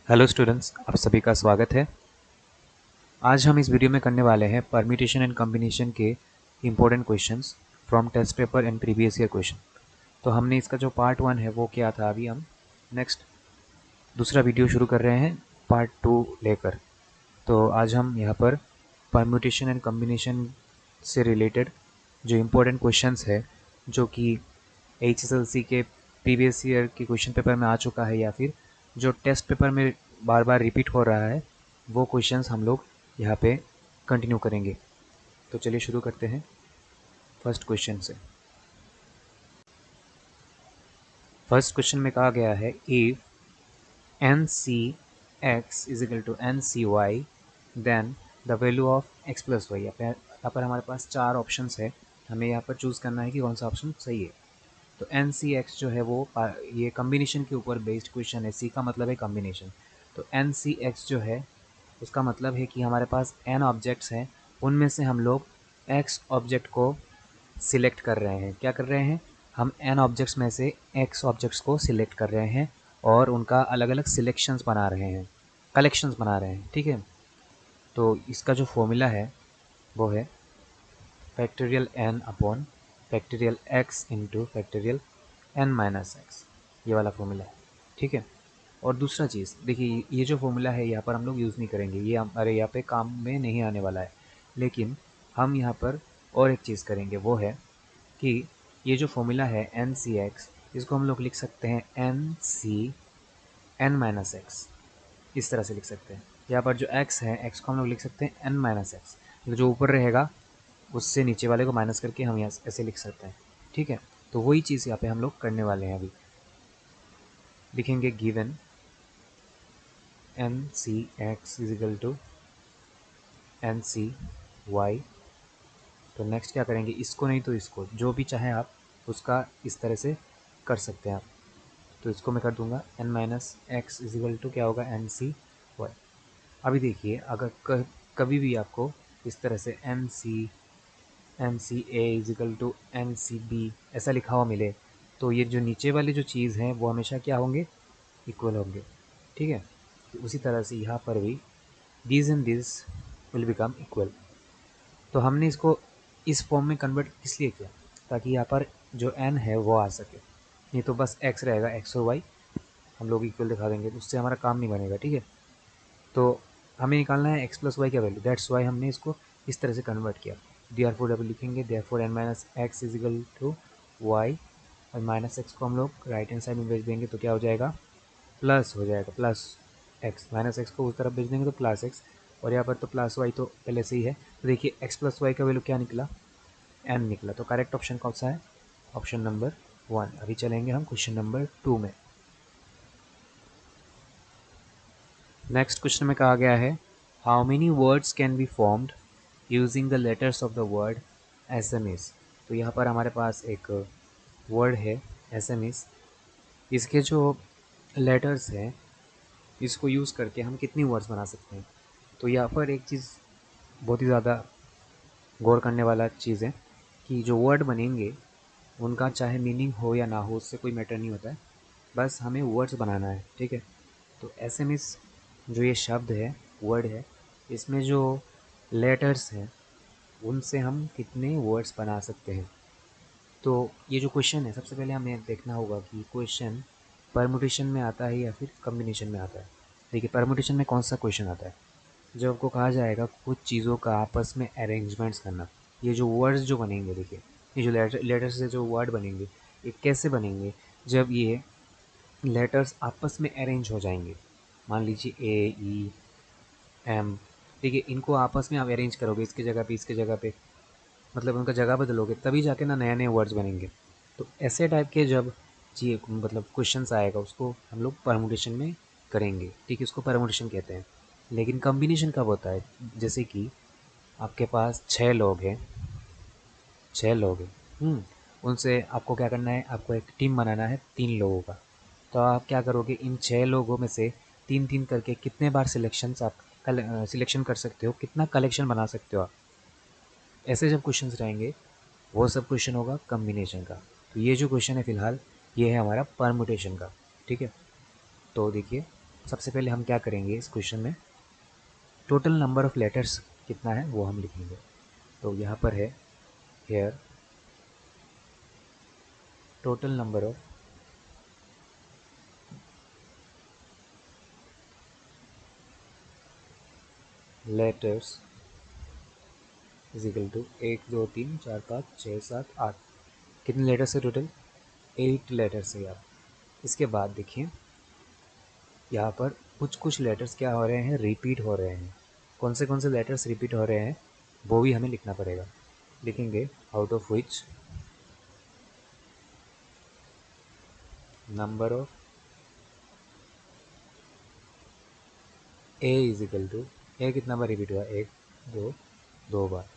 Hello students, आप सभी का स्वागत है। आज हम इस वीडियो में करने वाले हैं परम्यूटेशन एंड कॉम्बिनेशन के important questions from test paper and previous year question. तो हमने इसका जो पार्ट 1 है वो किया था। अभी हम नेक्स्ट दूसरा वीडियो शुरू कर रहे हैं पार्ट 2 लेकर। तो आज हम यहाँ पर परम्यूटेशन एंड कॉम्बिनेशन से रिलेटेड जो इम्पोर्टेंट क्वेश्चंस है, जो कि HSLC के प्रीवियस ईयर के क्वेश्चन पेपर में आ चुका है या फिर जो टेस्ट पेपर में बार बार रिपीट हो रहा है, वो क्वेश्चंस हम लोग यहाँ पे कंटिन्यू करेंगे। तो चलिए शुरू करते हैं फर्स्ट क्वेश्चन से। फर्स्ट क्वेश्चन में कहा गया है if NC(x) is equal to NC(y) then the value of x plus y. यहाँ पर हमारे पास चार ऑप्शंस है, हमें यहाँ पर चूज़ करना है कि कौन सा ऑप्शन सही है। तो NC(x) जो है वो ये कॉम्बिनेशन के ऊपर बेस्ड क्वेश्चन है। C का मतलब है कॉम्बिनेशन। तो NC(x) जो है उसका मतलब है कि हमारे पास n ऑब्जेक्ट्स हैं, उनमें से हम लोग x ऑब्जेक्ट को सिलेक्ट कर रहे हैं। क्या कर रहे हैं? हम n ऑब्जेक्ट्स में से x ऑब्जेक्ट्स को सिलेक्ट कर रहे हैं और उनका अलग अलग सिलेक्शंस बना रहे हैं, कलेक्शंस बना रहे हैं। ठीक है, तो इसका जो फॉर्मूला है वो है factorial n upon factorial x into factorial n minus x. ये वाला फॉर्मूला है। ठीक है, और दूसरा चीज़ देखिए, ये जो फॉर्मूला है यहाँ पर हम लोग यूज़ नहीं करेंगे, ये हमारे यहाँ पे काम में नहीं आने वाला है। लेकिन हम यहाँ पर और एक चीज़ करेंगे, वो है कि ये जो फॉर्मूला है NC(x), इसको हम लोग लिख सकते हैं NC(n माइनस एक्स), इस तरह से लिख सकते हैं। यहाँ पर जो x है, x को हम लोग लिख सकते हैं n माइनस एक्स, जो ऊपर रहेगा उससे नीचे वाले को माइनस करके हम यहाँ ऐसे लिख सकते हैं। ठीक है, तो वही चीज़ यहाँ पे हम लोग करने वाले हैं। अभी लिखेंगे given NC(x) is equal to NC(y). तो नेक्स्ट क्या करेंगे, इसको नहीं तो इसको, जो भी चाहे आप उसका इस तरह से कर सकते हैं आप। तो इसको मैं कर दूंगा n minus x is equal to क्या होगा NC(y). अभी देखिए, अगर कभी भी आपको इस तरह से NC(a) is equal to NC(b) ऐसा लिखा हुआ मिले, तो ये जो नीचे वाली जो चीज़ हैं वो हमेशा क्या होंगे, इक्वल होंगे। ठीक है, तो उसी तरह से यहाँ पर भी this and this will become equal. तो हमने इसको इस फॉर्म में कन्वर्ट इसलिए किया ताकि यहाँ पर जो n है वो आ सके, नहीं तो बस x रहेगा, x और y हम लोग इक्वल दिखा देंगे, तो उससे हमारा काम नहीं बनेगा। ठीक है, तो हमें निकालना है x प्लस वाई का वैल्यू, दैट्स वाई हमने इसको इस तरह से कन्वर्ट किया। देयरफॉर डबल लिखेंगे, therefore n minus x is equal to y, और माइनस एक्स को हम लोग राइट हैंड साइड में भेज देंगे तो क्या हो जाएगा, प्लस हो जाएगा, प्लस एक्स। माइनस एक्स को उस तरफ भेज देंगे तो प्लस एक्स, और यहाँ पर तो प्लस वाई तो पहले से ही है। तो देखिए एक्स प्लस वाई का वैल्यू क्या निकला, एन निकला। तो करेक्ट ऑप्शन कौन सा है, ऑप्शन नंबर 1। अभी चलेंगे हम क्वेश्चन नंबर 2 में। नेक्स्ट क्वेश्चन में कहा गया है how many words can be formed using the letters of the word SMS। तो यहाँ पर हमारे पास एक वर्ड है SMS, इसके जो लेटर्स हैं इसको यूज़ करके हम कितनी वर्ड्स बना सकते हैं। तो यहाँ पर एक चीज़ बहुत ही ज़्यादा गौर करने वाला चीज़ है कि जो वर्ड बनेंगे उनका चाहे मीनिंग हो या ना हो, उससे कोई मैटर नहीं होता है, बस हमें वर्ड्स बनाना है। ठीक है, तो SMS जो ये शब्द है, वर्ड है, इसमें जो लेटर्स हैं उनसे हम कितने वर्ड्स बना सकते हैं। तो ये जो क्वेश्चन है, सबसे पहले हमें देखना होगा कि क्वेश्चन परमुटेशन में आता है या फिर कम्बिनेशन में आता है। देखिए परमुटेशन में कौन सा क्वेश्चन आता है, जब आपको कहा जाएगा कुछ चीज़ों का आपस में अरेंजमेंट्स करना। ये जो वर्ड्स जो बनेंगे, देखिए ये जो लेटर से जो वर्ड बनेंगे, ये कैसे बनेंगे, जब ये लेटर्स आपस में अरेंज हो जाएंगे। मान लीजिए A E M, देखिए इनको आपस में आप अरेंज करोगे, इसके जगह पे इसके जगह पे, मतलब उनका जगह बदलोगे, तभी जाके ना नए नए वर्ड्स बनेंगे। तो ऐसे टाइप के जब जी मतलब क्वेश्चंस आएगा, उसको हम लोग परमुटेशन में करेंगे। ठीक है, उसको परमुटेशन कहते हैं। लेकिन कॉम्बिनेशन कब होता है, जैसे कि आपके पास 6 लोग हैं, 6 लोग हैं, उनसे आपको क्या करना है, आपको एक टीम बनाना है 3 लोगों का। तो आप क्या करोगे, इन 6 लोगों में से 3-3 करके कितने बार सिलेक्शंस आप सिलेक्शन कर सकते हो, कितना कलेक्शन बना सकते हो आप। ऐसे जब क्वेश्चंस रहेंगे वो सब क्वेश्चन होगा कम्बिनेशन का। तो ये जो क्वेश्चन है फिलहाल, ये है हमारा परमुटेशन का। ठीक है, तो देखिए सबसे पहले हम क्या करेंगे इस क्वेश्चन में, टोटल नंबर ऑफ़ लेटर्स कितना है वो हम लिखेंगे। तो यहाँ पर है here total number of letters is equal to 1 2 3 4 5 6 7 8। कितने लेटर्स है टोटल? 8 लेटर्स है यार। इसके बाद देखिए यहाँ पर कुछ कुछ लेटर्स क्या हो रहे हैं, रिपीट हो रहे हैं। कौन से लेटर्स रिपीट हो रहे हैं वो भी हमें लिखना पड़ेगा। लिखेंगे out of which number of a is equal to, a कितना बार रिपीट हुआ, 1 2 2 बार।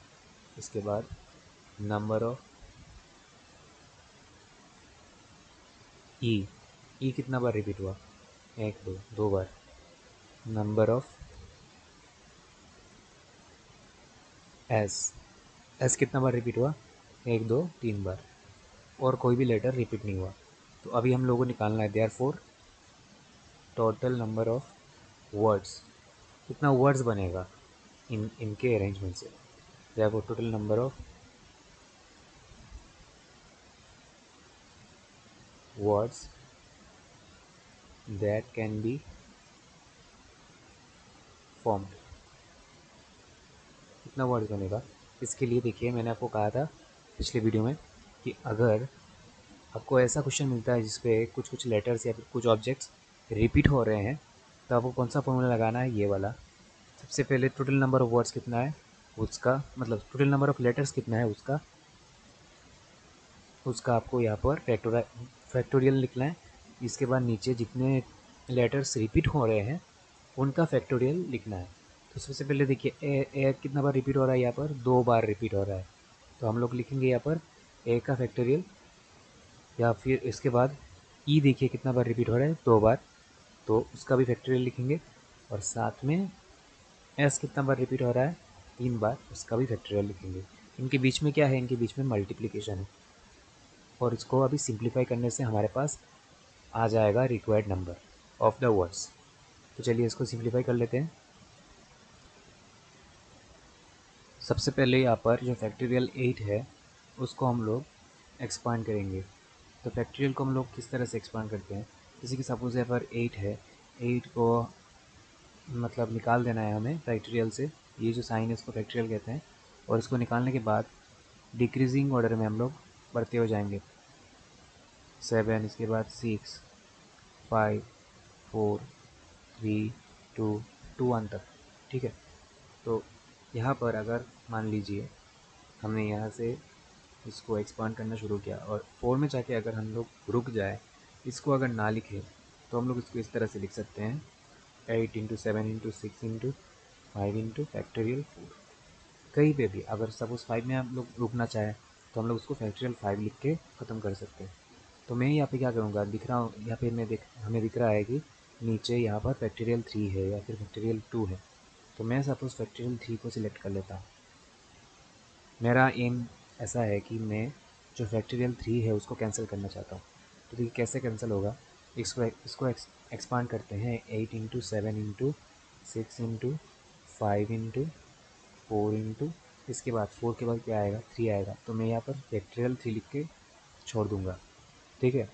इसके बाद नंबर ऑफ ई, ई कितना बार रिपीट हुआ, 1 2 2 बार। नंबर ऑफ एस, एस कितना बार रिपीट हुआ, 1 2 3 बार। और कोई भी लेटर रिपीट नहीं हुआ। तो अभी हम लोगों को निकालना है therefore total number of words, कितना वर्ड्स बनेगा इनके अरेंजमेंट से। Therefore total number of words that can be formed, कितना वर्ड्स बनेगा। इसके लिए देखिए मैंने आपको कहा था पिछले वीडियो में कि अगर आपको ऐसा क्वेश्चन मिलता है जिसपे कुछ कुछ लेटर्स या फिर कुछ ऑब्जेक्ट्स रिपीट हो रहे हैं, तो आपको कौन सा फॉर्मूला लगाना है, ये वाला। सबसे पहले टोटल नंबर ऑफ वर्ड्स कितना है उसका, मतलब टोटल नंबर ऑफ लेटर्स कितना है उसका, उसका आपको यहाँ पर फैक्टोरियल लिखना है। इसके बाद नीचे जितने लेटर्स रिपीट हो रहे हैं उनका फैक्टोरियल लिखना है। तो सबसे पहले देखिए ए कितना बार रिपीट हो रहा है, यहाँ पर 2 बार रिपीट हो रहा है। तो हम लोग लिखेंगे यहाँ पर ए का फैक्टोरियल, या फिर इसके बाद ई देखिए कितना बार रिपीट हो रहा है, 2 बार, तो उसका भी फैक्टोरियल लिखेंगे। और साथ में एस कितना बार रिपीट हो रहा है, 3 बार, उसका भी फैक्टोरियल लिखेंगे। इनके बीच में क्या है, इनके बीच में मल्टीप्लिकेशन है। और इसको अभी सिंप्लीफाई करने से हमारे पास आ जाएगा required number of the words. तो चलिए इसको सिंप्लीफाई कर लेते हैं। सबसे पहले यहाँ पर जो फैक्टोरियल 8 है उसको हम लोग एक्सपांड करेंगे। तो फैक्टोरियल को हम लोग किस तरह से एक्सपांड करते हैं, जैसे कि सपोज यहाँ पर 8 है, 8 को मतलब निकाल देना है हमें फैक्टोरियल से, ये जो साइन है इसको फैक्टोरियल कहते हैं। और इसको निकालने के बाद डिक्रीजिंग ऑर्डर में हम लोग बढ़ते हो जाएंगे, 7, इसके बाद 6 5 4 3 2 2 1 तक, ठीक है। तो यहाँ पर अगर मान लीजिए हमने यहाँ से इसको एक्सपांड करना शुरू किया और 4 में जाके अगर हम लोग रुक जाए, इसको अगर ना लिखे, तो हम लोग इसको इस तरह से लिख सकते हैं, 8 into 7 into 6 into 5 into factorial 4। कहीं पे भी अगर सपोज़ 5 में हम लोग रुकना चाहें तो हम लोग उसको फैक्टोरियल 5 लिख के ख़त्म कर सकते हैं। तो मैं यहाँ पे क्या करूँगा, दिख रहा हूँ यहाँ पे हमें दिख रहा है कि नीचे यहाँ पर फैक्टोरियल 3 है या फिर फैक्टोरियल 2 है। तो मैं सपोज़ फैक्टोरियल 3 को सिलेक्ट कर लेता हूँ। मेरा एम ऐसा है कि मैं जो फैक्टोरियल 3 है उसको कैंसिल करना चाहता हूँ। तो देखिए कैसे कैंसिल होगा, इसको एक्सपांड करते हैं, 8 into 7 into 6 into 5 into 4 into, इसके बाद 4 के बाद क्या आएगा, 3 आएगा। तो मैं यहाँ पर फैक्टोरियल 3 लिख के छोड़ दूँगा, ठीक है।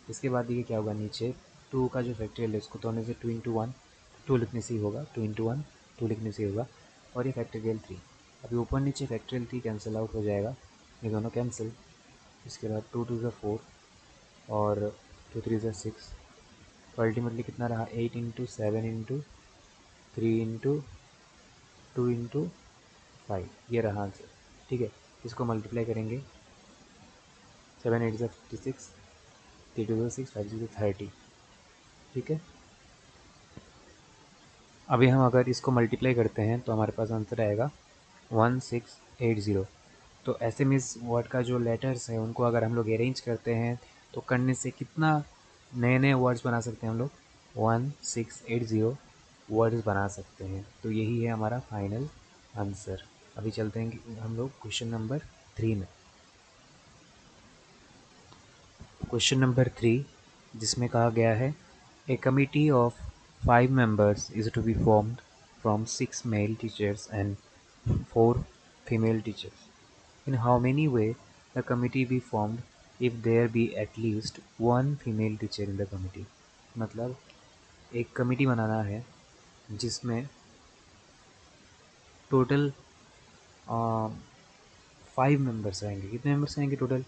इसके बाद देखिए क्या होगा, नीचे 2 का जो फैक्टोरियल है इसको तोड़ने से 2 इंटू 1, 2 लिखने से ही होगा, 2 इंटू 1 2 लिखने से ही होगा। और ये फैक्टोरियल 3, अभी ऊपर नीचे फैक्टोरियल 3 कैंसिल आउट हो जाएगा, ये दोनों कैंसिल। इसके बाद 2 2 4 और 2 3 6, तो अल्टीमेटली कितना रहा, 8 इंटू 7 इंटू 3 इंटू 2 इंटू 5, ये रहा आंसर, ठीक है। इसको मल्टीप्लाई करेंगे, 7 8 56, 3 2 6, 5 6 30, ठीक है। अभी हम अगर इसको मल्टीप्लाई करते हैं तो हमारे पास आंसर आएगा 1680। तो ऐसे मीन्स वर्ड का जो लेटर्स है उनको अगर हम लोग अरेंज करते हैं तो करने से कितना नए नए वर्ड्स बना सकते हैं हम लोग, 1680 वर्ड्स बना सकते हैं। तो यही है हमारा फाइनल आंसर। अभी चलते हैं कि हम लोग क्वेश्चन नंबर 3 में। क्वेश्चन नंबर 3 जिसमें कहा गया है ए committee of 5 members is to be formed from 6 male teachers and 4 female teachers. In how many way the committee be formed if there be at least one female teacher in the committee? मतलब एक committee बनाना है जिसमें total 5 members रहेंगे। कितने members रहेंगे total?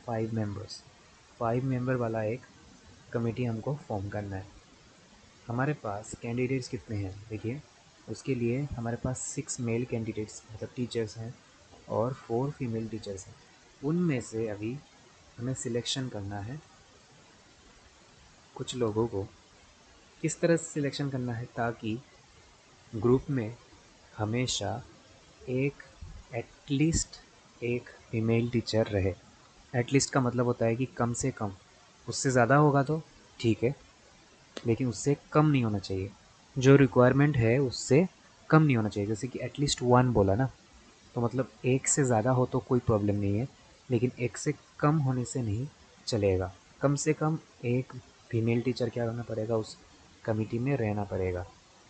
5 members. 5 member वाला एक committee हमको फॉर्म करना है। हमारे पास कैंडिडेट्स कितने हैं देखिए, उसके लिए हमारे पास 6 मेल कैंडिडेट्स मतलब टीचर्स हैं और 4 फीमेल टीचर्स हैं। उनमें से अभी हमें सिलेक्शन करना है कुछ लोगों को। किस तरह से सिलेक्शन करना है ताकि ग्रुप में हमेशा एक एटलीस्ट एक फीमेल टीचर रहे। एटलीस्ट का मतलब होता है कि कम से कम, उससे ज़्यादा होगा तो ठीक है, लेकिन उससे कम नहीं होना चाहिए। जो रिक्वायरमेंट है उससे कम नहीं होना चाहिए। जैसे कि एटलीस्ट 1 बोला ना, तो मतलब एक से ज़्यादा हो तो कोई प्रॉब्लम नहीं है, लेकिन एक से कम होने से नहीं चलेगा। कम से कम एक फीमेल टीचर क्या होना पड़ेगा, उस कमिटी में रहना पड़ेगा।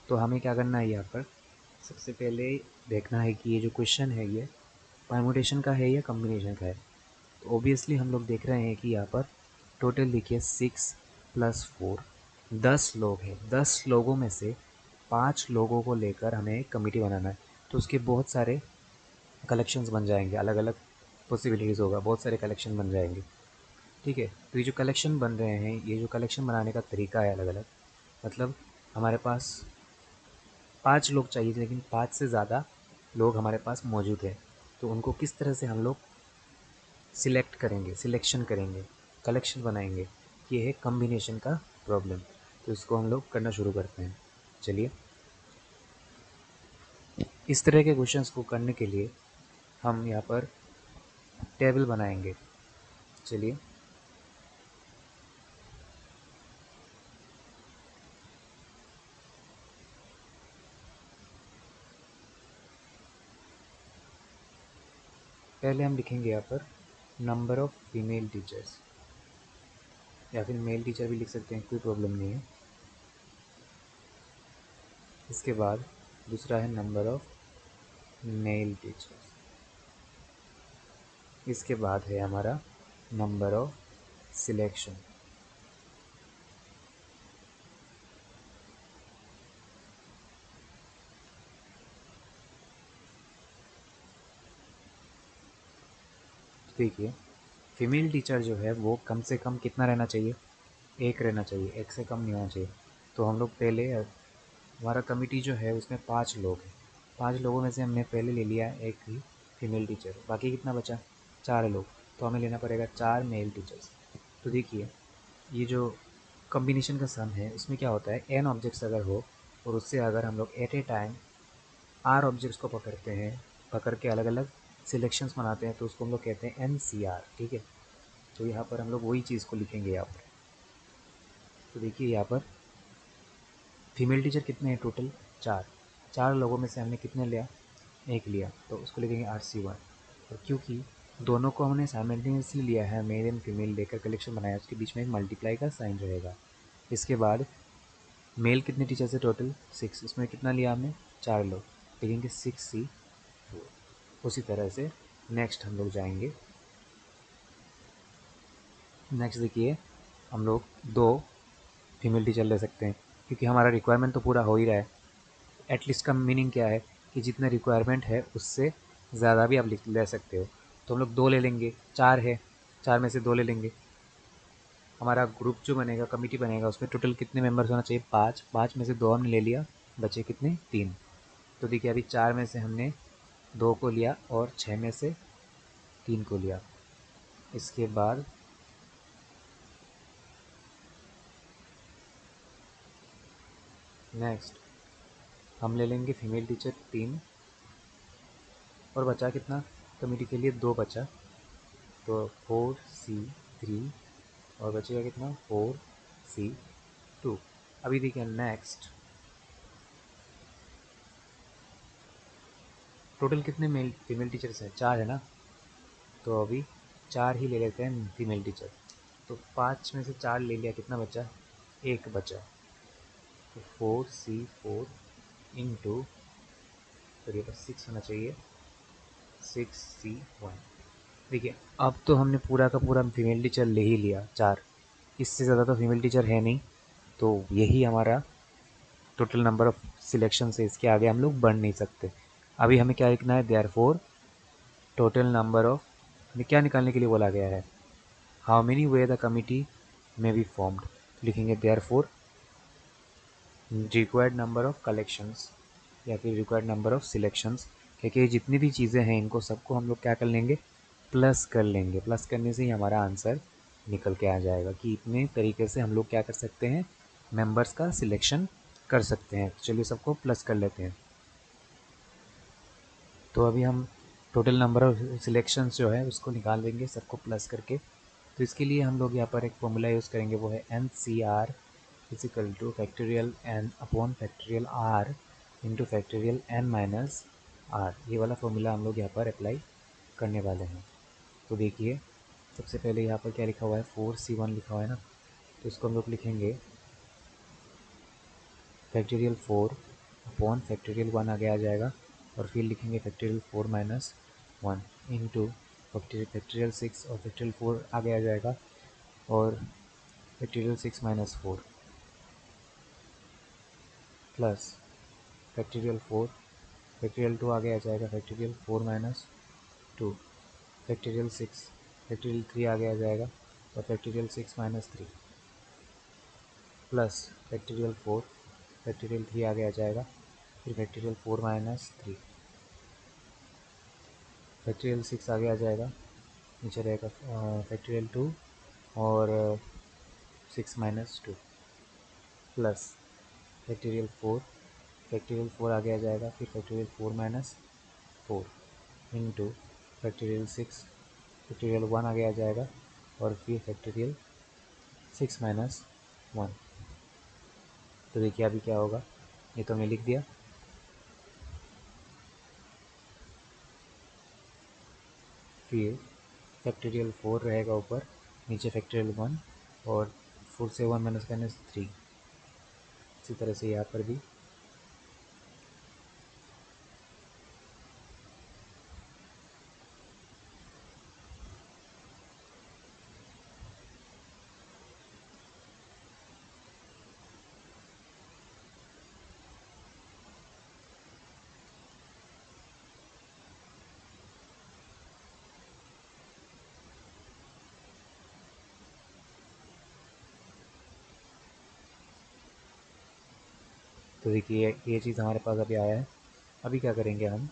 तो हमें क्या करना है यहाँ पर, सबसे पहले देखना है कि ये जो क्वेश्चन है ये परमुटेशन का है या कॉम्बिनेशन का है। तो ऑब्वियसली हम लोग देख रहे हैं कि यहाँ पर टोटल देखिए 6 + 4 10 लोग हैं। 10 लोगों में से 5 लोगों को लेकर हमें एक कमेटी बनाना है। तो उसके बहुत सारे कलेक्शंस बन जाएंगे, अलग अलग पॉसिबिलिटीज़ होगा, बहुत सारे कलेक्शन बन जाएंगे। ठीक है, तो ये जो कलेक्शन बन रहे हैं, ये जो कलेक्शन बनाने का तरीका है अलग अलग, मतलब हमारे पास 5 लोग चाहिए थे लेकिन 5 से ज़्यादा लोग हमारे पास मौजूद हैं। तो उनको किस तरह से हम लोग सिलेक्ट करेंगे, सिलेक्शन करेंगे, कलेक्शन बनाएंगे, ये है कॉम्बिनेशन का प्रॉब्लम। तो इसको हम लोग करना शुरू करते हैं। चलिए, इस तरह के क्वेश्चंस को करने के लिए हम यहाँ पर टेबल बनाएंगे। चलिए, पहले हम लिखेंगे यहाँ पर नंबर ऑफ़ फीमेल टीचर्स, या फिर मेल टीचर भी लिख सकते हैं, कोई प्रॉब्लम नहीं है। इसके बाद दूसरा है नंबर ऑफ़ मेल टीचर्स। इसके बाद है हमारा नंबर ऑफ़ सिलेक्शन। देखिए, फीमेल टीचर जो है वो कम से कम कितना रहना चाहिए, एक रहना चाहिए, एक से कम नहीं होना चाहिए। तो हम लोग पहले, हमारा कमिटी जो है उसमें 5 लोग हैं। 5 लोगों में से हमने पहले ले लिया एक ही फीमेल टीचर, बाकी कितना बचा, 4 लोग। तो हमें लेना पड़ेगा 4 मेल टीचर्स। तो देखिए, ये जो कॉम्बिनेशन का सम है उसमें क्या होता है, n ऑब्जेक्ट्स अगर हो और उससे अगर हम लोग at a time r objects को पकड़ते हैं, पकड़ के अलग अलग सिलेक्शंस बनाते हैं, तो उसको हम लोग कहते हैं NCR। ठीक है, तो यहाँ पर हम लोग वही चीज़ को लिखेंगे यहाँ पर। तो देखिए, यहाँ पर फीमेल टीचर कितने हैं टोटल, 4। 4 लोगों में से हमने कितने लिया, एक लिया, तो उसको लिखेंगे RC1। और क्योंकि दोनों को हमने साइमल्टेनियसली लिया है, मेल एंड फीमेल लेकर कलेक्शन बनाया, उसके बीच में एक मल्टीप्लाई का साइन रहेगा। इसके बाद मेल कितने टीचर्स है टोटल, 6, इसमें कितना लिया हमने, 4 लोग, लिखेंगे 6C4। उसी तरह से नेक्स्ट हम लोग जाएंगे। नेक्स्ट देखिए, हम लोग 2 फीमेल टीचर ले सकते हैं क्योंकि हमारा रिक्वायरमेंट तो पूरा हो ही रहा है। एटलीस्ट का मीनिंग क्या है कि जितना रिक्वायरमेंट है उससे ज़्यादा भी आप ले सकते हो। तो हम लोग 2 ले लेंगे, 4 है, 4 में से 2 ले लेंगे। हमारा ग्रुप जो बनेगा, कमिटी बनेगा, उसमें टोटल कितने मेंबर्स होना चाहिए, 5। 5 में से 2 हमने ले लिया, बचे कितने, 3। तो देखिए, अभी 4 में से हमने 2 को लिया और 6 में से 3 को लिया। इसके बाद नेक्स्ट हम ले लेंगे फीमेल टीचर 3, और बचा कितना, कमिटी के लिए 2 बचा, तो 4C3, और बचेगा कितना, 4C2। अभी देखिए नेक्स्ट, टोटल कितने मेल फीमेल टीचर्स हैं, 4 है ना, तो अभी 4 ही ले लेते हैं फीमेल टीचर। तो 5 में से 4 ले लिया, कितना बचा, 1 बचा। तो 4C4 इंटू, तो ये बस 6 होना चाहिए, 6C1। देखिए अब तो हमने पूरा का पूरा फीमेल टीचर ले ही लिया 4, इससे ज़्यादा तो फीमेल टीचर है नहीं, तो यही हमारा टोटल नंबर ऑफ सिलेक्शन से, इसके आगे हम लोग बढ़ नहीं सकते। अभी हमें क्या लिखना है, देयरफॉर टोटल नंबर ऑफ, हमें क्या निकालने के लिए बोला गया है, how many way the committee में बी फॉर्म्ड, लिखेंगे therefore required number of collections या फिर रिक्वायर्ड नंबर ऑफ सिलेक्शंस, क्योंकि जितनी भी चीज़ें हैं इनको सबको हम लोग क्या कर लेंगे, प्लस कर लेंगे। प्लस करने से ही हमारा आंसर निकल के आ जाएगा कि इतने तरीके से हम लोग क्या कर सकते हैं, मेंबर्स का सिलेक्शन कर सकते हैं। चलिए सबको प्लस कर लेते हैं। तो अभी हम टोटल नंबर ऑफ सिलेक्शंस जो है उसको निकाल देंगे सबको प्लस करके। तो इसके लिए हम लोग यहाँ पर एक फॉर्मूला यूज़ करेंगे, वो है NCR is equal to factorial N upon factorial R into factorial N minus R। ये वाला फॉर्मूला हम लोग यहाँ पर अप्लाई करने वाले हैं। तो देखिए सबसे पहले यहाँ पर क्या लिखा हुआ है, 4C1 लिखा हुआ है ना, तो इसको हम लोग लिखेंगे फैक्टोरियल 4 अपॉन फैक्टोरियल 1 आगे आ जाएगा, और फिर लिखेंगे फैक्टोरियल 4 माइनस 1 इंटू फैक्टोरियल 6 और फैक्टोरियल 4 आगे आ जाएगा, और factorial 6 minus 4 plus factorial 4, factorial 2 आगे आ जाएगा, फैक्टोरियल 4 माइनस 2 फैक्टोरियल 6, फैक्टोरियल 3 आगे आ जाएगा, और factorial 6 minus 3 plus factorial 4, factorial 3 आगे आ जाएगा, फिर फैक्टोरियल 4 माइनस 3 फैक्टोरियल 6 आगे आ जाएगा, नीचे रहेगा फैक्टोरियल 2 और 6 माइनस 2 प्लस फैक्टोरियल 4, फैक्टोरियल 4 आगे आ जाएगा, फिर factorial 4 minus 4 into factorial 6, factorial 1 आगे आ जाएगा, और फिर फैक्टोरियल 6 माइनस 1। तो देखिए अभी क्या होगा, ये तो हमने लिख दिया। फिर फैक्टोरियल 4 रहेगा ऊपर, नीचे फैक्टोरियल 1, और 4 से 1 माइनस करने से 3। इसी तरह से यहाँ पर भी तो देखिए ये चीज़ हमारे पास अभी आया है। अभी क्या करेंगे, हम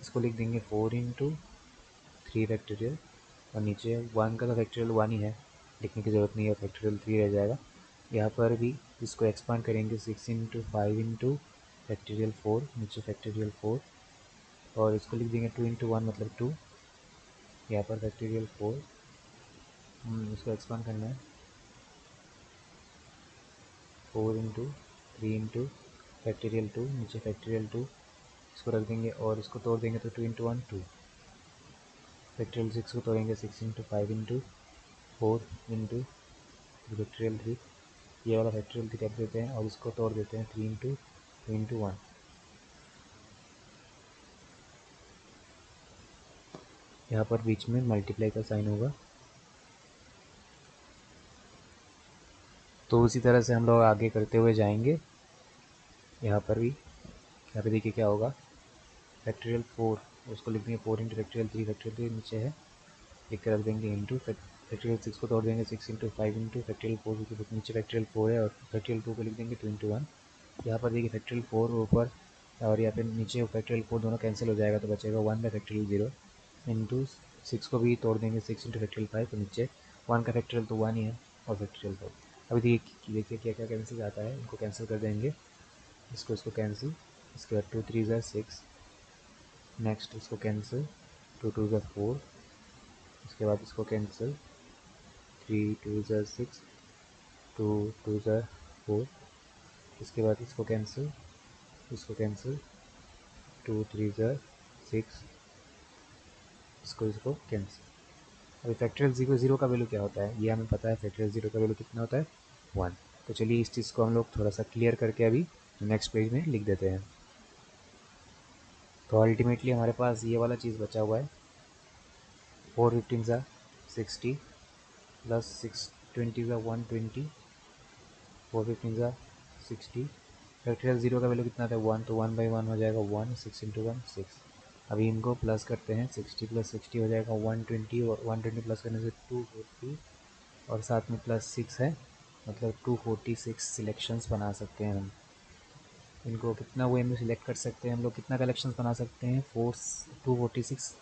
इसको लिख देंगे 4 इंटू 3 फैक्टोरियल, और नीचे 1 का तो फैक्टोरियल 1 ही है, लिखने की ज़रूरत नहीं है, फैक्टोरियल 3 रह जाएगा। यहाँ पर भी इसको एक्सपांड करेंगे 6 इंटू 5 इंटू फैक्टोरियल 4, नीचे फैक्टोरियल 4, और इसको लिख देंगे 2 इंटू 1 मतलब 2, यहाँ पर फैक्टोरियल 4, इसको एक्सपांड करना है 4 इंटू 3 इंटू फैक्टोरियल 2, नीचे फैक्टोरियल 2, इसको रख देंगे और इसको तोड़ देंगे तो 2 इंटू 1 2, फैक्टोरियल 6 को तोड़ेंगे 6 इंटू 5 इंटू 4 इंटू फैक्टोरियल 3, ये वाला फैक्टोरियल 3 रख देते हैं, और इसको तोड़ देते हैं 3 इंटू 2 इंटू 1। यहाँ पर बीच में मल्टीप्लाई का साइन होगा। तो उसी तरह से हम लोग आगे करते हुए जाएंगे। यहाँ पर भी, यहाँ पे देखिए क्या होगा, फैक्टोरियल 4 उसको लिख देंगे 4 इंटू फैक्टोरियल 3 नीचे है, एक रख देंगे इंटू फैक्टोरियल 6 को तोड़ देंगे 6 इंटू 5 इंटू फैक्टोरियल 4, क्योंकि नीचे फैक्टोरियल 4 है, और फैक्टोरियल 2 को लिख देंगे 2 इंटू 1। यहाँ पर देखिए फैक्टोरियल 4 ऊपर और यहाँ पे नीचे फैक्टोरियल 4 दोनों कैंसिल हो जाएगा, तो बचेगा 1 बाई फैक्टोरियल 0 इंटू 6 को भी तोड़ देंगे 6 इंटू फैक्टोरियल 5, तो नीचे 1 का फैक्टोरियल तो 1 ही है, और फैक्टोरियल 4। अभी देखिए क्या क्या कैंसिल आता है, इनको कैंसिल कर देंगे, इसको कैंसिल, इसके बाद 2 3 ज़ा 6, नेक्स्ट इसको कैंसिल, 2 2 ज़ा 4, उसके बाद इसको कैंसिल, 3 2 ज़ा 6, 2 2 ज़ा 4, इसके बाद इसको कैंसिल 2 3 ज़ा 6, इसको कैंसिल। अभी फैक्टोरियल 0 का वैल्यू क्या होता है, ये हमें पता है, फैक्टोरियल 0 का वैल्यू कितना होता है 1। तो चलिए इस चीज़ को हम लोग थोड़ा सा क्लियर करके अभी नेक्स्ट पेज में लिख देते हैं। तो अल्टीमेटली हमारे पास ये वाला चीज़ बचा हुआ है, 4 15 ज़ा 60 प्लस 620 ज़ा 120, 4 15 ज़ा 60, फैक्टोरियल जीरो का वैल्यू कितना था 1, तो 1/1 हो जाएगा 1, 6 × 1 6। अभी इनको प्लस करते हैं, 60 + 60 हो जाएगा 120, और 120 प्लस करने से 240, और साथ में प्लस 6 है, मतलब 246 सिलेक्शंस बना सकते हैं हम। इनको कितना वे में सिलेक्ट कर सकते हैं हम लोग, कितना कलेक्शंस बना सकते हैं, 246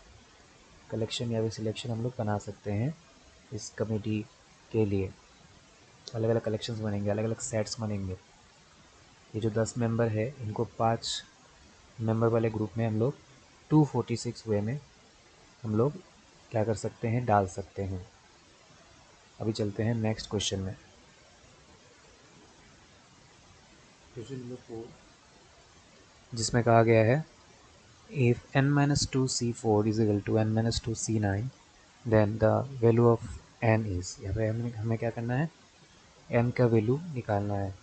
कलेक्शन या फिर सिलेक्शन हम लोग बना सकते हैं इस कमेटी के लिए। अलग अलग कलेक्शंस बनेंगे, अलग अलग सेट्स बनेंगे। ये जो 10 मेंबर है इनको 5 मेंबर वाले ग्रुप में हम लोग 246 वे में हम लोग क्या कर सकते हैं, डाल सकते हैं। अभी चलते हैं नेक्स्ट क्वेश्चन में। क्वेश्चन नंबर 4, जिसमें कहा गया है if n-2c4 is equal to n-2c9 then the value of n is, यहाँ पे हमें क्या करना है, n का वैल्यू निकालना है।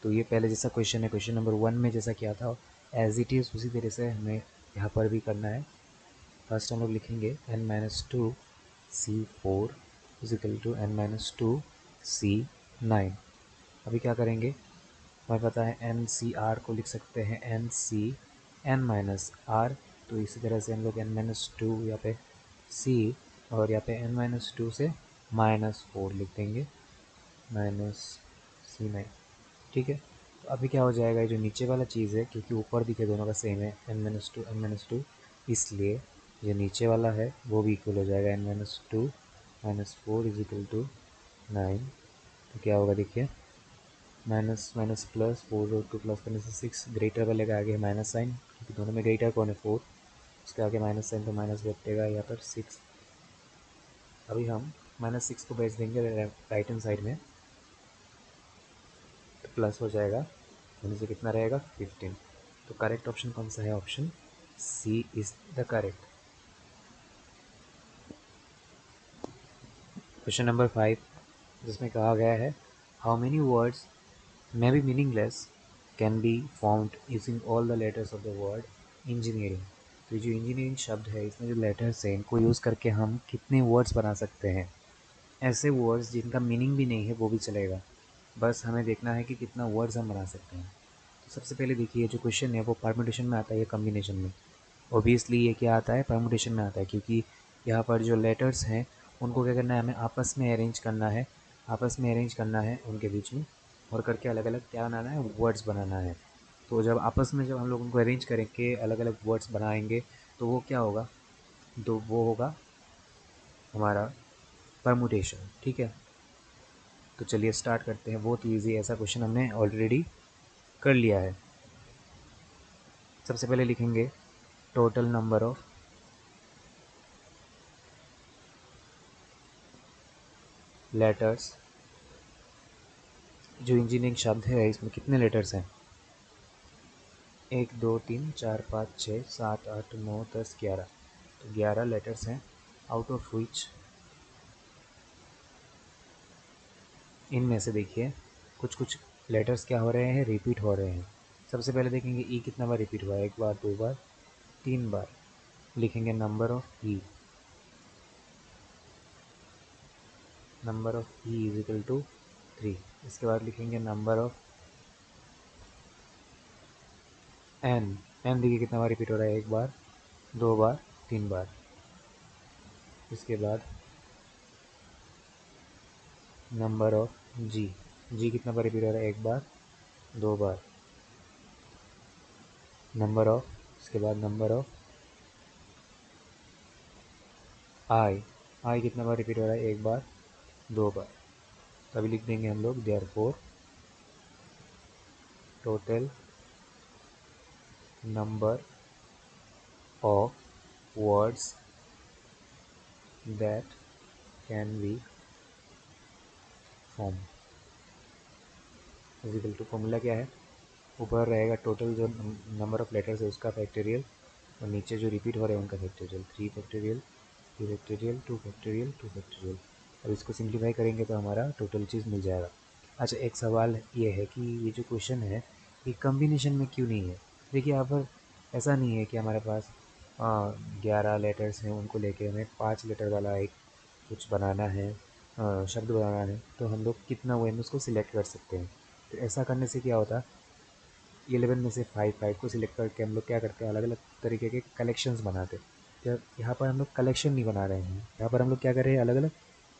तो ये पहले जैसा क्वेश्चन है, क्वेश्चन नंबर 1 में जैसा किया था एज इट इज़ उसी तरह से हमें यहाँ पर भी करना है। फर्स्ट हम लोग लिखेंगे n-2c4 is equal to n-2c9। अभी क्या करेंगे, हमें पता है एन सी आर को लिख सकते हैं n c n minus r, तो इसी तरह से हम लोग n-2 यहाँ पे सी और यहाँ पे n-2 से -4 लिख देंगे -c9। ठीक है, तो अभी क्या हो जाएगा, ये जो नीचे वाला चीज़ है क्योंकि ऊपर दिखे दोनों का सेम है n-2 इसलिए जो नीचे वाला है वो भी इक्वल हो जाएगा n-2 -4 इज इक्वल टू 9। तो क्या होगा देखिए, माइनस माइनस प्लस, 4 और 2 प्लस करने से 6, ग्रेटर वाले का आगे माइनस साइन क्योंकि दोनों में ग्रेटर कौन है 4, उसके आगे माइनस साइन तो माइनस बैठेगा यहाँ पर 6। अभी हम -6 को भेज देंगे राइट हैंड साइड में, तो प्लस हो जाएगा, होने से कितना रहेगा 15। तो करेक्ट ऑप्शन कौन सा है, option c is the correct. Question number 5, जिसमें कहा गया है how many words may be meaningless can be formed using all the letters of the word engineering। तो ये जो इंजीनियरिंग शब्द है इसमें जो लेटर्स हैं इनको यूज़ करके हम कितने वर्ड्स बना सकते हैं, ऐसे वर्ड्स जिनका मीनिंग भी नहीं है वो भी चलेगा, बस हमें देखना है कि कितना वर्ड्स हम बना सकते हैं। तो सबसे पहले देखिए जो क्वेश्चन है वो परम्यूटेशन में आता है या कम्बिनेशन में। ऑब्वियसली ये क्या आता है, परम्यूटेशन में आता है, क्योंकि यहाँ पर जो लेटर्स हैं उनको क्या करना है, हमें आपस में अरेंज करना है, आपस में अरेंज करना है उनके बीच में, और करके अलग अलग क्या बनाना है, वर्ड्स बनाना है। तो जब आपस में जब हम लोग उनको अरेंज करेंगे, अलग अलग वर्ड्स बनाएंगे, तो वो क्या होगा, तो वो होगा हमारा परम्यूटेशन। ठीक है, तो चलिए स्टार्ट करते हैं। बहुत ईजी ऐसा क्वेश्चन हमने ऑलरेडी कर लिया है। सबसे पहले लिखेंगे टोटल नंबर ऑफ लेटर्स। जो इंजीनियरिंग शब्द है इसमें कितने लेटर्स हैं, 1 2 3 4 5 6 7 8 9 10 11, तो 11 लेटर्स हैं। आउट ऑफ विच इनमें से देखिए कुछ कुछ लेटर्स क्या हो रहे हैं, रिपीट हो रहे हैं। सबसे पहले देखेंगे ई कितना बार रिपीट हुआ है, 1 बार 2 बार 3 बार। लिखेंगे number of e, number of e is equal to 3। इसके बाद लिखेंगे नंबर ऑफ एन, एन देखिए कितना बार रिपीट हो रहा है, 1 बार 2 बार 3 बार। इसके बाद नंबर ऑफ जी, जी कितना बार रिपीट हो रहा है, 1 बार 2 बार। नंबर ऑफ, इसके बाद नंबर ऑफ आई, आई कितना बार रिपीट हो रहा है, 1 बार 2 बार। तभी लिख देंगे हम लोग therefore total number of words that can be form is equal to, formula क्या है, ऊपर रहेगा टोटल जो नंबर ऑफ लेटर्स है उसका फैक्टोरियल, और नीचे जो रिपीट हो रहे हैं उनका factorial, 3 factorial 3 factorial 2 factorial 2 factorial. अब इसको सिंप्लीफाई करेंगे तो हमारा टोटल चीज़ मिल जाएगा। अच्छा, एक सवाल ये है कि ये जो क्वेश्चन है ये कॉम्बिनेशन में क्यों नहीं है? देखिए यहाँ पर ऐसा नहीं है कि हमारे पास 11 लेटर्स हैं, उनको लेके हमें 5 लेटर वाला एक कुछ बनाना है, शब्द बनाना है, तो हम लोग कितना वो है उसको सिलेक्ट कर सकते हैं। तो ऐसा करने से क्या होता, 11 में से 5 को सिलेक्ट करके हम लोग क्या करते हैं, अलग अलग तरीके के कलेक्शंस बनाते हैं। जब यहाँ पर हम लोग कलेक्शन नहीं बना रहे हैं, यहाँ पर हम लोग क्या कर रहे हैं, अलग अलग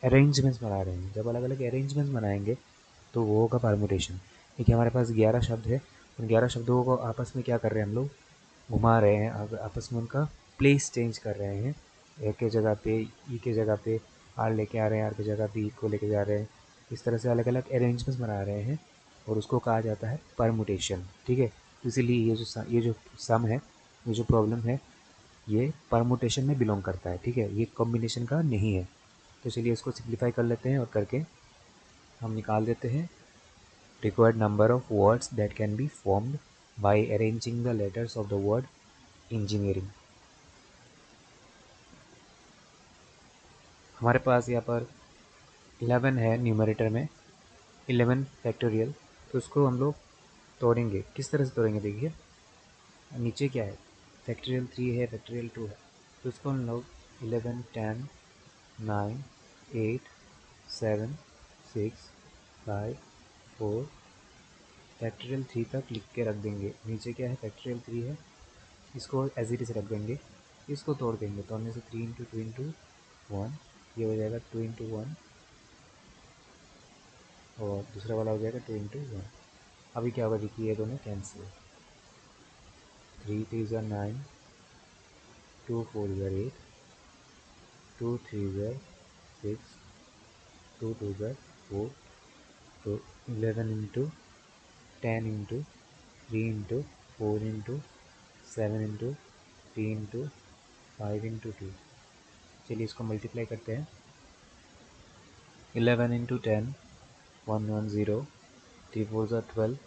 अरेंजमेंट्स बना रहे हैं। जब अलग अलग अरेंजमेंट्स बनाएंगे तो वो होगा परमुटेशन। देखिए हमारे पास 11 शब्द है, उन 11 शब्दों को आपस में क्या कर रहे हैं, हम लोग घुमा रहे हैं, आपस में उनका प्लेस चेंज कर रहे हैं। ए के जगह पे ई के जगह पे आर लेके आ रहे हैं, आर की जगह पे ई को लेके जा रहे हैं। इस तरह से अलग अलग अरेंजमेंट्स बना रहे हैं और उसको कहा जाता है परमुटेशन। ठीक है, तो इसीलिए ये जो सम है, ये जो प्रॉब्लम है, ये परमुटेशन में बिलोंग करता है। ठीक है, ये कॉम्बिनेशन का नहीं है। तो चलिए इसको सिंप्लीफाई कर लेते हैं और करके हम निकाल देते हैं required number of words that can be formed by arranging the letters of the word engineering। हमारे पास यहाँ पर 11 है न्यूमरेटर में, 11 फैक्टोरियल। तो उसको हम लोग तोड़ेंगे, किस तरह से तोड़ेंगे देखिए, नीचे क्या है, फैक्टोरियल 3 है, फैक्टोरियल 2 है। तो उसको हम लोग 11 10 9 8 7 6 5 4 फैक्टोरियल 3 तक लिख के रख देंगे। नीचे क्या है, फैक्टोरियल 3 है, इसको एज इट इज़ रख देंगे। इसको तोड़ देंगे, तोड़ने से 3 इंटू 1, ये हो जाएगा 2 इंटू 1, और दूसरा वाला हो जाएगा 2 इंटू 1। अभी क्या होगा देखिए, ये दोनों कैंसिल, 3 3 9, 2 4 8, 2 3 6, 2 2 4, तो 11 into 10 into 3 into 4 into 7 into 3 into चलिए इसको मल्टीप्लाई करते हैं। 11 इंटू 10, 1 1 0, 3 4 12,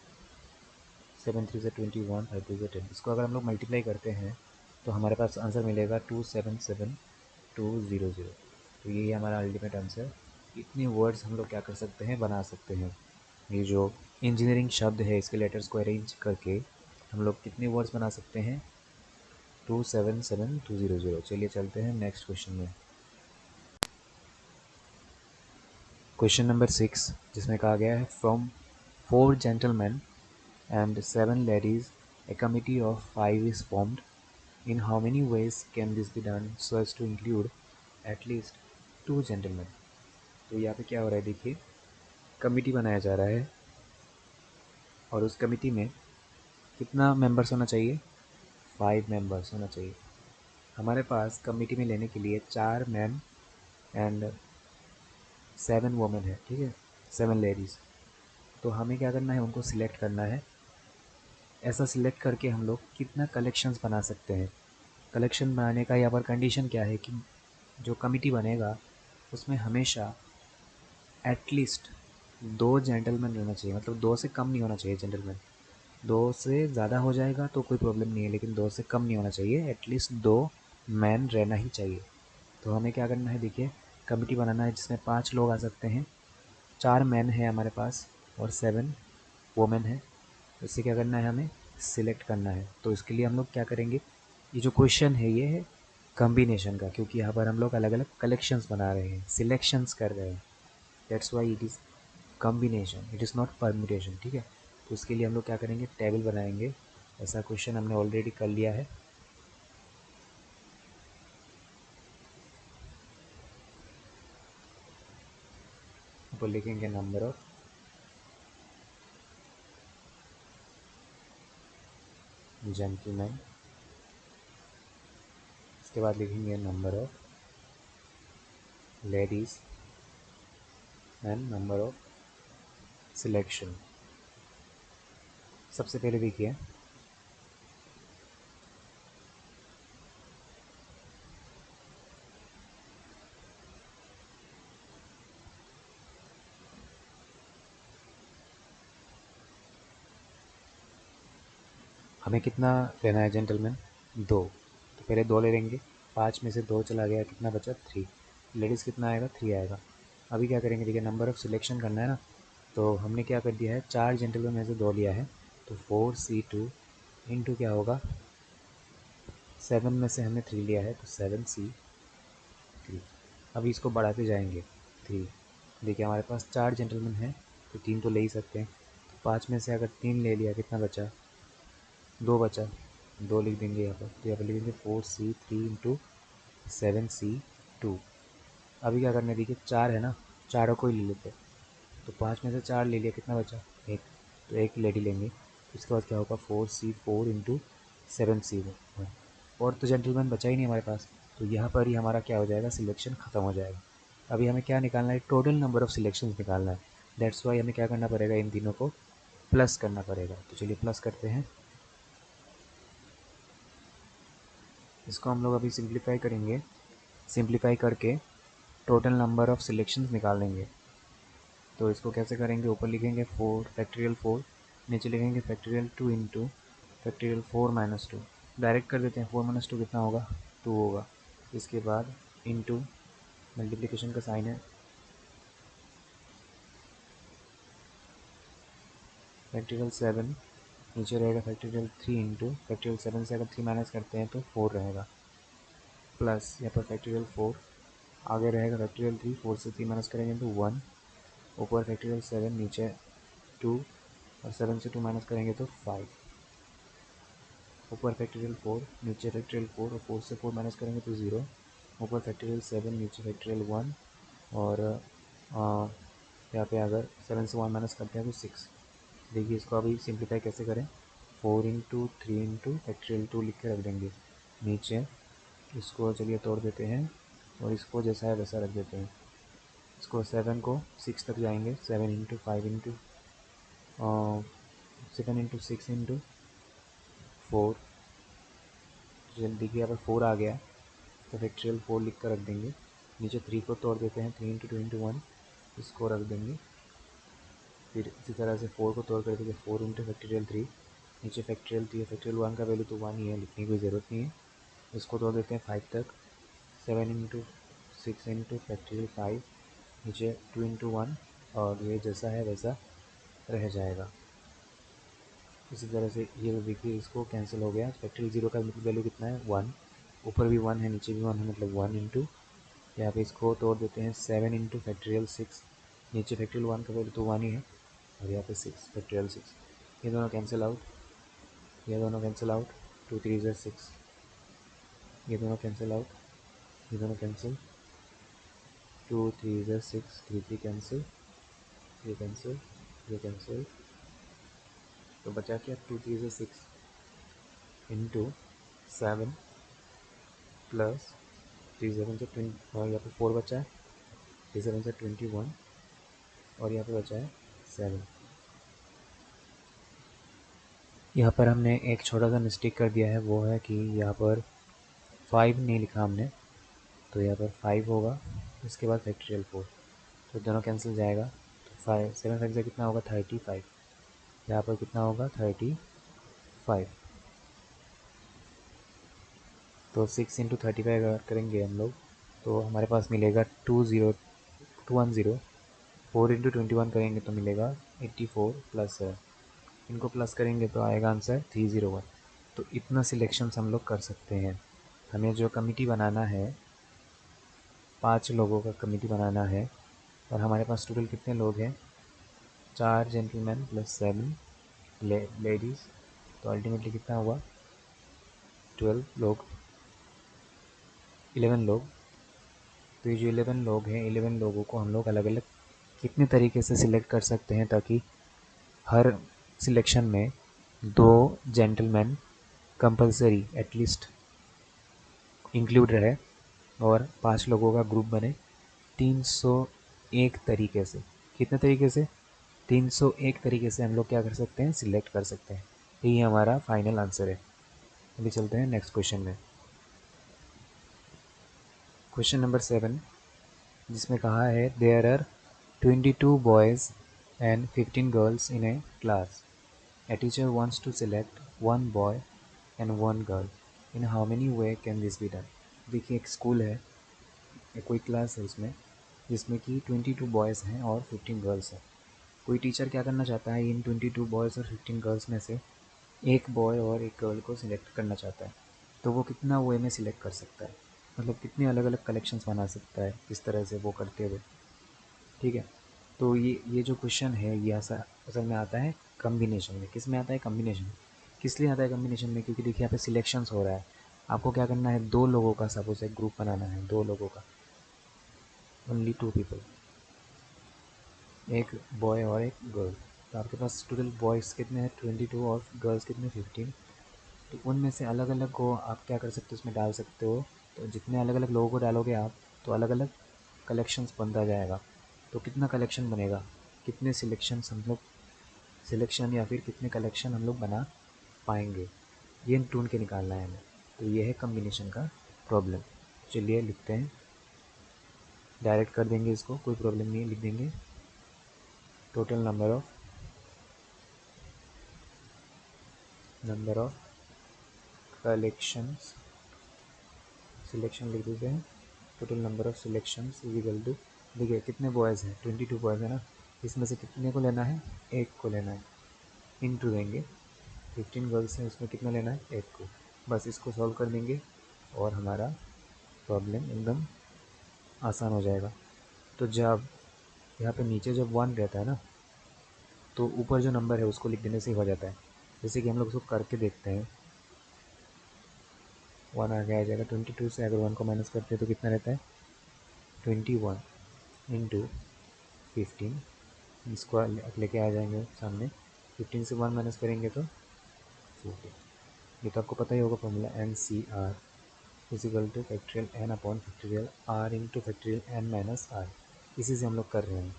7 3 21, 5 2 10। इसको अगर हम लोग मल्टीप्लाई करते हैं तो हमारे पास आंसर मिलेगा 277200। तो यही हमारा अल्टीमेट आंसर। इतने वर्ड्स हम लोग क्या कर सकते हैं, बना सकते हैं। ये जो इंजीनियरिंग शब्द है, इसके लेटर्स को अरेंज करके हम लोग कितने वर्ड्स बना सकते हैं, 277200। चलिए चलते हैं नेक्स्ट क्वेश्चन में। क्वेश्चन नंबर 6, जिसमें कहा गया है from 4 gentleman and 7 ladies, a committee of 5 is formed. In how many ways can this be done so as to include at least 2 gentlemen? तो यहाँ पे क्या हो रहा है देखिए, कमिटी बनाया जा रहा है और उस कमिटी में कितना मेंबर्स होना चाहिए, 5 मेंबर्स होना चाहिए। हमारे पास कमिटी में लेने के लिए 4 मैन एंड 7 वुमेन है। ठीक है, 7 लेडीज़। तो हमें क्या करना है, उनको सिलेक्ट करना है। ऐसा सिलेक्ट करके हम लोग कितना कलेक्शंस बना सकते हैं। कलेक्शन बनाने का यहाँ पर कंडीशन क्या है कि जो कमिटी बनेगा उसमें हमेशा एटलीस्ट 2 जेंटलमैन रहना चाहिए, मतलब 2 से कम नहीं होना चाहिए जेंटलमैन। 2 से ज़्यादा हो जाएगा तो कोई प्रॉब्लम नहीं है, लेकिन 2 से कम नहीं होना चाहिए, एटलीस्ट 2 मैन रहना ही चाहिए। तो हमें क्या करना है देखिए, कमिटी बनाना है जिसमें 5 लोग आ सकते हैं, 4 मैन है हमारे पास और 7 वोमेन है। तो इससे क्या करना है, हमें सिलेक्ट करना है। तो इसके लिए हम लोग क्या करेंगे, ये जो क्वेश्चन है ये है कॉम्बिनेशन का, क्योंकि यहाँ पर हम लोग अलग अलग कलेक्शंस बना रहे हैं, सिलेक्शंस कर रहे हैं। That's why it is combination, it is not permutation. ठीक है, तो इसके लिए हम लोग क्या करेंगे, टेबल बनाएंगे। ऐसा क्वेश्चन हमने ऑलरेडी कर लिया है। ऊपर लिखेंगे नंबर ऑफ जेंटलमैन, इसके बाद लिखेंगे number of ladies and number of selection. सबसे पहले देखिए, हमें कितना लेना है जेंटलमैन, 2। तो पहले 2 ले लेंगे, 5 में से 2 चला गया, कितना बचा, 3। लेडीज़ कितना आएगा, 3 आएगा। अभी क्या करेंगे देखिए, नंबर ऑफ़ सिलेक्शन करना है ना, तो हमने क्या कर दिया है, 4 जेंटलमैन में से 2 लिया है, तो 4C2 इंटू क्या होगा, 7 में से हमने 3 लिया है तो 7C3। अभी इसको बढ़ाते जाएंगे 3। देखिए हमारे पास 4 जेंटलमैन हैं तो 3 तो ले ही सकते हैं, तो 5 में से अगर 3 ले लिया कितना बचा, 2 बचा, 2 लिख देंगे यहाँ पर, तो यहाँ पर लिख देंगे 4C3 इंटू 7C2। अभी क्या करना है, देखिए 4 है ना, चारों को ही ले लेते हैं, तो 5 में से 4 ले लिया, कितना बचा, 1, तो 1 लेडी लेंगे। इसके बाद क्या होगा, 4C4 इंटू 7C1। और तो जेंटलमैन बचा ही नहीं हमारे पास, तो यहाँ पर ही हमारा क्या हो जाएगा, सिलेक्शन ख़त्म हो जाएगा। अभी हमें क्या निकालना है, टोटल नंबर ऑफ़ सिलेक्शंस निकालना है। दैट्स वाई हमें क्या करना पड़ेगा, इन तीनों को प्लस करना पड़ेगा। तो चलिए प्लस करते हैं, इसको हम लोग अभी सिंप्लीफाई करेंगे। सिंप्लीफाई करके टोटल नंबर ऑफ़ सिलेक्शंस निकालेंगे। तो इसको कैसे करेंगे, ऊपर लिखेंगे 4 फैक्टोरियल 4, नीचे लिखेंगे factorial 2 into factorial 4 minus 2। Direct कर देते हैं, 4 माइनस 2 कितना होगा, 2 होगा। इसके बाद इंटू मल्टीप्लिकेशन का साइन है, फैक्टोरियल 7, नीचे रहेगा फैक्टोरियल 3 इंटू फैक्टोरियल 7 से अगर 3 माइनस करते हैं तो 4 रहेगा, प्लस यहाँ पर फैक्टोरियल 4, आगे रहेगा फैक्टोरियल 3, 4 से 3 माइनस करेंगे तो 1, ऊपर फैक्टोरियल 7, नीचे 2, और 7 से 2 माइनस करेंगे तो 5, ऊपर फैक्टोरियल 4, नीचे फैक्टोरियल 4, और 4 से 4 माइनस करेंगे तो 0, ऊपर फैक्टोरियल 7, नीचे फैक्टोरियल 1, और यहाँ पे अगर 7 से 1 माइनस करते हैं तो 6। देखिए इसको अभी सिंप्लीफाई कैसे करें, 4 इंटू 3 इंटू फैक्टोरियल 2 लिख के रख देंगे नीचे, इसको चलिए तोड़ देते हैं और इसको जैसा है वैसा रख देते हैं। इसको 7 को 6 तक जाएंगे, 7 इंटू 5 इंटू 7 इंटू 6 इंटू 4, जल्दी की यहाँ पर 4 आ गया तो फैक्टोरियल 4 लिख कर रख देंगे। नीचे 3 को तोड़ देते हैं, 3 इंटू 2 इंटू 1, इसको रख देंगे। फिर इसी तरह से 4 को तोड़ कर देंगे, 4 इंटू फैक्टोरियल 3, नीचे फैक्टोरियल 3, फैक्टोरियल 1 का वैल्यू तो 1 ही है, लिखने की कोई ज़रूरत नहीं है। इसको तोड़ देते हैं 5 तक, 7 इंटू 6 इंटू फैक्टोरियल 5, नीचे 2 इंटू 1, और ये जैसा है वैसा रह जाएगा। इसी तरह से ये देखिए इसको कैंसिल हो गया, फैक्टोरियल 0 का वैल्यू कितना है, 1, ऊपर भी 1 है नीचे भी 1 है, मतलब 1 इंटू, यहाँ पे इसको तोड़ देते हैं 7 इंटू फैक्टोरियल 6, नीचे फैक्टोरियल 1 का वैल्यू तो 1 ही है, और यहाँ पे 6 फैक्टोरियल 6, ये दोनों कैंसिल आउट, ये दोनों कैंसिल आउट, 2 3 ज़ा 6, ये दोनों कैंसिल आउट, ये दोनों कैंसिल, 2 3 ज़ा 6, 3 3 कैंसिल, ये कैंसिल, ये कैंसिल, तो बचा क्या, 2 3 ज़ा 6 इंटू 7 प्लस 3 7 से 20, और यहाँ पे 4 बचा है, 3 7 से 21, और यहाँ पे बचा है 7। यहाँ पर हमने एक छोटा सा मिस्टेक कर दिया है, वो है कि यहाँ पर 5 नहीं लिखा हमने, तो यहाँ पर 5 होगा, इसके बाद फैक्टोरियल 4, तो दोनों कैंसिल जाएगा, तो 5 7 5 से कितना होगा, 35, यहाँ पर कितना होगा, 35, तो 6 इंटू 35 अगर करेंगे हम लोग तो हमारे पास मिलेगा 210, 4 इंटू 21 करेंगे तो मिलेगा 84 प्लस 7, इनको प्लस करेंगे तो आएगा आंसर 301। तो इतना सिलेक्शंस हम लोग कर सकते हैं। हमें जो कमिटी बनाना है, 5 लोगों का कमिटी बनाना है, और हमारे पास टोटल कितने लोग हैं, 4 जेंटलमैन प्लस 7 लेडीज़, तो अल्टीमेटली कितना हुआ, 12 लोग, 11 लोग। तो ये जो 11 लोग हैं, 11 लोगों को हम लोग अलग अलग कितने तरीके से सिलेक्ट कर सकते हैं, ताकि हर सिलेक्शन में 2 जेंटलमैन कंपलसरी एटलीस्ट इंक्लूड रहे, और 5 लोगों का ग्रुप बने 301 तरीके से। कितने तरीके से, 301 तरीके से हम लोग क्या कर सकते हैं, सिलेक्ट कर सकते हैं। यही हमारा फाइनल आंसर है। अभी चलते हैं नेक्स्ट क्वेश्चन में। क्वेश्चन नंबर 7, जिसमें कहा है there are 22 boys and 15 girls in a class. A teacher wants to select one boy and one girl. In how many way can this be done? देखिए एक स्कूल है, एक कोई class है उसमें, जिसमें कि 22 बॉयज़ हैं और 15 गर्ल्स हैं। कोई टीचर क्या करना चाहता है, इन 22 बॉयज़ और 15 गर्ल्स में से एक बॉय और एक गर्ल को सिलेक्ट करना चाहता है, तो वो कितना वे में सिलेक्ट कर सकता है, मतलब कितने अलग अलग कलेक्शंस बना सकता है इस तरह से वो करते हुए। ठीक है, तो ये जो क्वेश्चन है ये असल में आता है कम्बिनेशन में। किस में आता है? कम्बिनेशन में। किस लिए आता है कम्बिनेशन में? क्योंकि देखिए यहाँ पे सिलेक्शंस हो रहा है, आपको क्या करना है, दो लोगों का सपोज एक ग्रुप बनाना है, दो लोगों का, ओनली 2 पीपल, एक बॉय और एक गर्ल। तो आपके पास टोटल बॉयज़ कितने हैं 22 और गर्ल्स कितने 15। तो उनमें से अलग अलग को आप क्या कर सकते हो, उसमें डाल सकते हो। तो जितने अलग अलग लोगों को डालोगे आप, तो अलग अलग कलेक्शंस बनता जाएगा। तो कितना कलेक्शन बनेगा, कितने सिलेक्शंस हम लोग, सिलेक्शन या फिर कितने कलेक्शन हम लोग बना पाएंगे, ये ढूंढ के निकालना है हमें। तो ये है कम्बिनेशन का प्रॉब्लम। चलिए लिखते हैं, डायरेक्ट कर देंगे इसको, कोई प्रॉब्लम नहीं है, लिख देंगे total number of collections, selection लिख देते हैं, total number of selections is equal to, देखिए कितने बॉयज़ हैं 22 बॉयज़ है ना, इसमें से कितने को लेना है, एक को लेना है, इंटू देंगे 15 गर्ल्स हैं, उसमें कितना लेना है, एक को। बस इसको सॉल्व कर देंगे और हमारा प्रॉब्लम एकदम आसान हो जाएगा। तो जब यहाँ पे नीचे जब 1 रहता है ना, तो ऊपर जो नंबर है उसको लिख देने से ही हो जाता है। जैसे कि हम लोग उसको करके देखते हैं, 1 आगे आ जाएगा, 22 से अगर 1 को माइनस करते हैं तो कितना रहता है, 21 इंटू 15, इसको लेके आ जाएंगे सामने, 15 से 1 माइनस करेंगे तो 14। ये तो आपको पता ही होगा formula, n c r is equal to factorial n upon factorial r into factorial n minus r. इसी से हम लोग कर रहे हैं।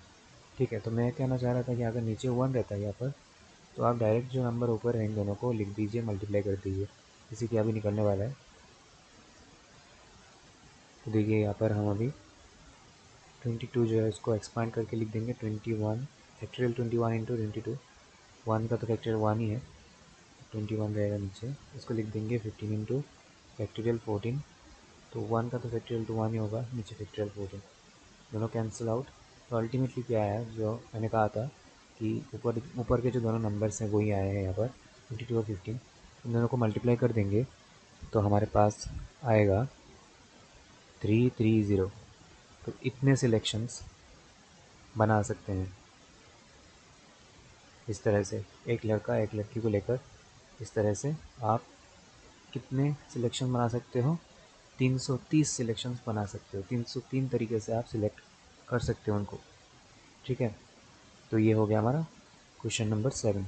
ठीक है, तो मैं कहना चाह रहा था कि अगर नीचे 1 रहता है यहाँ पर, तो आप डायरेक्ट जो नंबर ऊपर है इन दोनों को लिख दीजिए, मल्टीप्लाई कर दीजिए, इसी के अभी निकलने वाला है। तो देखिए यहाँ पर हम अभी 22 जो है उसको एक्सपांड करके लिख देंगे 21 फैक्ट्रियल 21 इंटू 22, 1 का तो फैक्ट्रियल 1 ही है, 21 रहेगा नीचे, इसको लिख देंगे 15 इंटू फैक्ट्रियल 14, तो 1 का तो फैक्ट्रियल तो 1 ही होगा, नीचे फैक्ट्रियल 14, दोनों कैंसिल आउट। तो अल्टीमेटली क्या है, जो मैंने कहा था कि ऊपर ऊपर के जो दोनों नंबर्स हैं वही आए हैं यहाँ पर 22 और 15, इन दोनों को मल्टीप्लाई कर देंगे तो हमारे पास आएगा 330। तो इतने सिलेक्शंस बना सकते हैं इस तरह से, एक लड़का एक लड़की को लेकर, इस तरह से आप कितने सिलेक्शन बना सकते हो, 330 सिलेक्शंस बना सकते हो, 303 तरीके से आप सिलेक्ट कर सकते हो उनको। ठीक है, तो ये हो गया हमारा क्वेश्चन नंबर 7।